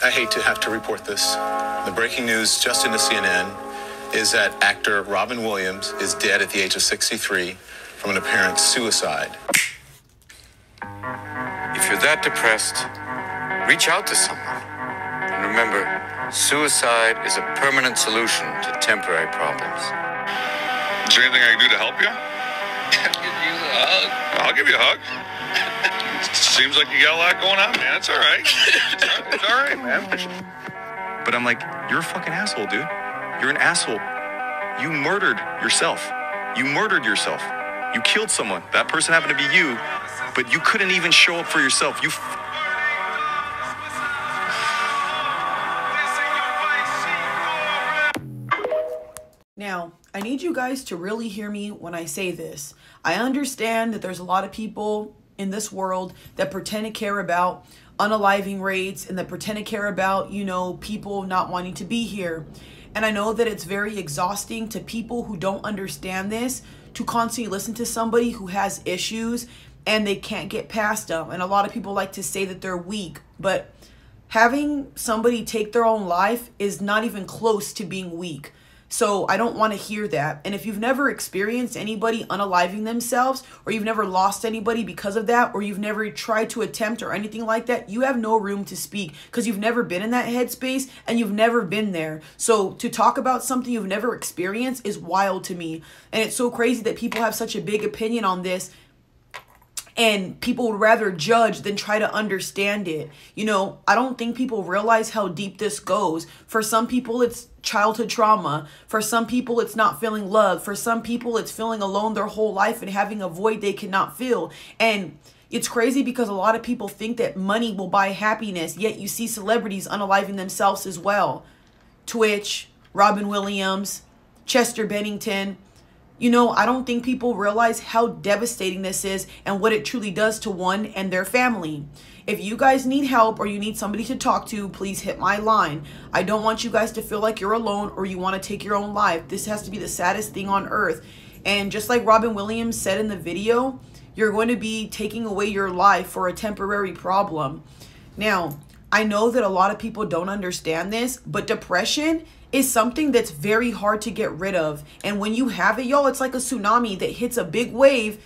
I hate to have to report this. The breaking news just into CNN is that actor Robin Williams is dead at the age of 63 from an apparent suicide. If you're that depressed, reach out to someone. And remember, suicide is a permanent solution to temporary problems. Is there anything I can do to help you? I'll give you a hug. Seems like you got a lot going on, man. It's all right. It's all right, man. But I'm like, you're a fucking asshole, dude. You're an asshole. You murdered yourself. You murdered yourself. You killed someone. That person happened to be you, but you couldn't even show up for yourself. Now, I need you guys to really hear me when I say this. I understand that there's a lot of people in this world that pretend to care about unaliving rates and that pretend to care about, you know, people not wanting to be here. And I know that it's very exhausting to people who don't understand this to constantly listen to somebody who has issues and they can't get past them. And a lot of people like to say that they're weak, but having somebody take their own life is not even close to being weak. So I don't want to hear that. And if you've never experienced anybody unaliving themselves, or you've never lost anybody because of that, or you've never tried to attempt or anything like that, you have no room to speak because you've never been in that headspace and you've never been there. So to talk about something you've never experienced is wild to me. And it's so crazy that people have such a big opinion on this. And people would rather judge than try to understand it. You know, I don't think people realize how deep this goes. For some people, it's childhood trauma. For some people, it's not feeling love. For some people, it's feeling alone their whole life and having a void they cannot fill. And it's crazy because a lot of people think that money will buy happiness, yet you see celebrities unaliving themselves as well. Twitch, Robin Williams, Chester Bennington. You know, I don't think people realize how devastating this is and what it truly does to one and their family. If you guys need help or you need somebody to talk to, please hit my line. I don't want you guys to feel like you're alone or you want to take your own life. This has to be the saddest thing on earth. And just like Robin Williams said in the video, you're going to be taking away your life for a temporary problem. Now, I know that a lot of people don't understand this, but depression is something that's very hard to get rid of. And when you have it, y'all, it's like a tsunami that hits a big wave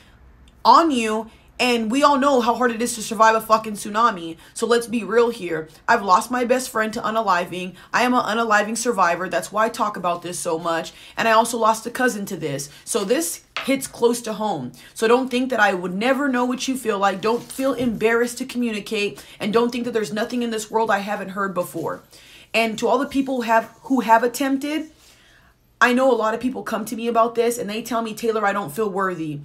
on you. And we all know how hard it is to survive a fucking tsunami. So let's be real here. I've lost my best friend to unaliving. I am an unaliving survivor. That's why I talk about this so much. And I also lost a cousin to this. So this hits close to home. So don't think that I would never know what you feel like. Don't feel embarrassed to communicate. And don't think that there's nothing in this world I haven't heard before. And to all the people who have attempted, I know a lot of people come to me about this and they tell me, Taylor, I don't feel worthy.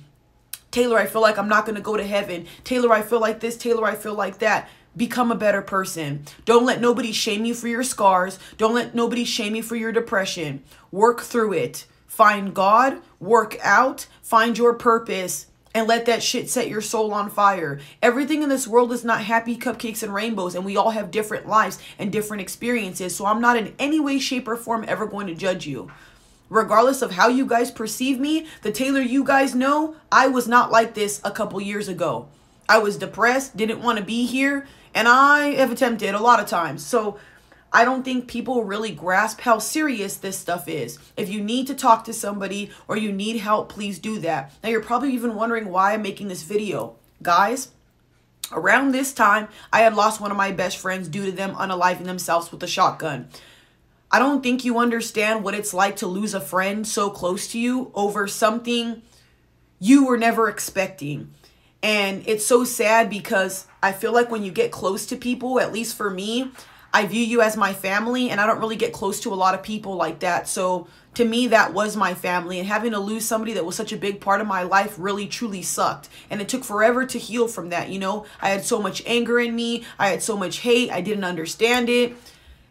Taylor, I feel like I'm not going to go to heaven. Taylor, I feel like this. Taylor, I feel like that. Become a better person. Don't let nobody shame you for your scars. Don't let nobody shame you for your depression. Work through it. Find God, work out, find your purpose, and let that shit set your soul on fire. Everything in this world is not happy cupcakes and rainbows, and we all have different lives and different experiences. So I'm not in any way, shape, or form ever going to judge you. Regardless of how you guys perceive me, the Taylor you guys know, I was not like this a couple years ago. I was depressed, didn't want to be here, and I have attempted a lot of times. So I don't think people really grasp how serious this stuff is. If you need to talk to somebody or you need help, please do that. Now, you're probably even wondering why I'm making this video. Guys, around this time, I had lost one of my best friends due to them unaliving themselves with a shotgun. I don't think you understand what it's like to lose a friend so close to you over something you were never expecting. And it's so sad because I feel like when you get close to people, at least for me, I view you as my family, and I don't really get close to a lot of people like that. So to me, that was my family, and having to lose somebody that was such a big part of my life really, truly sucked. And it took forever to heal from that, you know? I had so much anger in me. I had so much hate. I didn't understand it.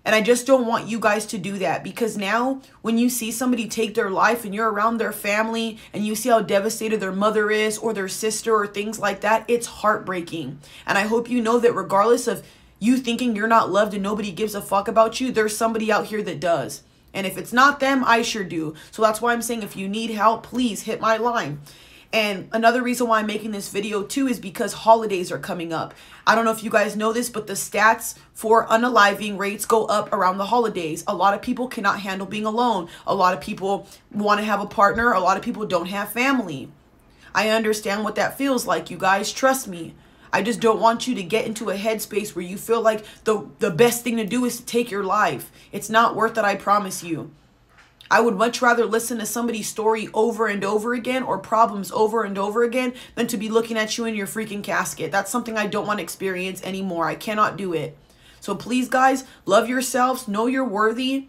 And I just don't want you guys to do that, because now when you see somebody take their life and you're around their family and you see how devastated their mother is or their sister or things like that, it's heartbreaking. And I hope you know that regardless of you thinking you're not loved and nobody gives a fuck about you, there's somebody out here that does. And if it's not them, I sure do. So that's why I'm saying if you need help, please hit my line. And another reason why I'm making this video too is because holidays are coming up. I don't know if you guys know this, but the stats for unaliving rates go up around the holidays. A lot of people cannot handle being alone. A lot of people want to have a partner. A lot of people don't have family. I understand what that feels like, you guys. Trust me. I just don't want you to get into a headspace where you feel like the best thing to do is to take your life. It's not worth it, I promise you. I would much rather listen to somebody's story over and over again, or problems over and over again, than to be looking at you in your freaking casket. That's something I don't want to experience anymore. I cannot do it. So please, guys, love yourselves. Know you're worthy.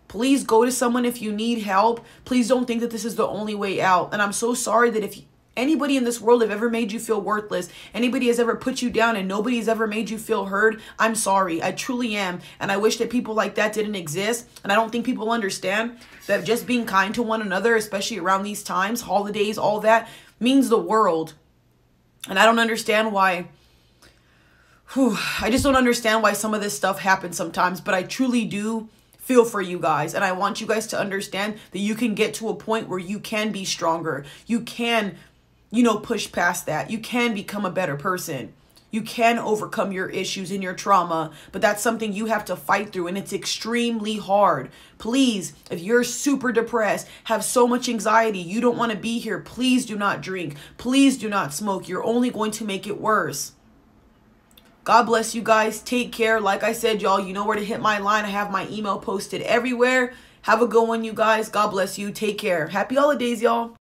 Please go to someone if you need help. Please don't think that this is the only way out. And I'm so sorry that if anybody in this world have ever made you feel worthless, anybody has ever put you down, and nobody has ever made you feel heard, I'm sorry. I truly am. And I wish that people like that didn't exist. And I don't think people understand that just being kind to one another, especially around these times, holidays, all that, means the world. And I don't understand why. I just don't understand why some of this stuff happens sometimes. But I truly do feel for you guys. And I want you guys to understand that you can get to a point where you can be stronger. You can, push past that. You can become a better person. You can overcome your issues and your trauma, but that's something you have to fight through, and it's extremely hard. Please, if you're super depressed, have so much anxiety, you don't want to be here, please do not drink. Please do not smoke. You're only going to make it worse. God bless you guys. Take care. Like I said, y'all, you know where to hit my line. I have my email posted everywhere. Have a good one, you guys. God bless you. Take care. Happy holidays, y'all.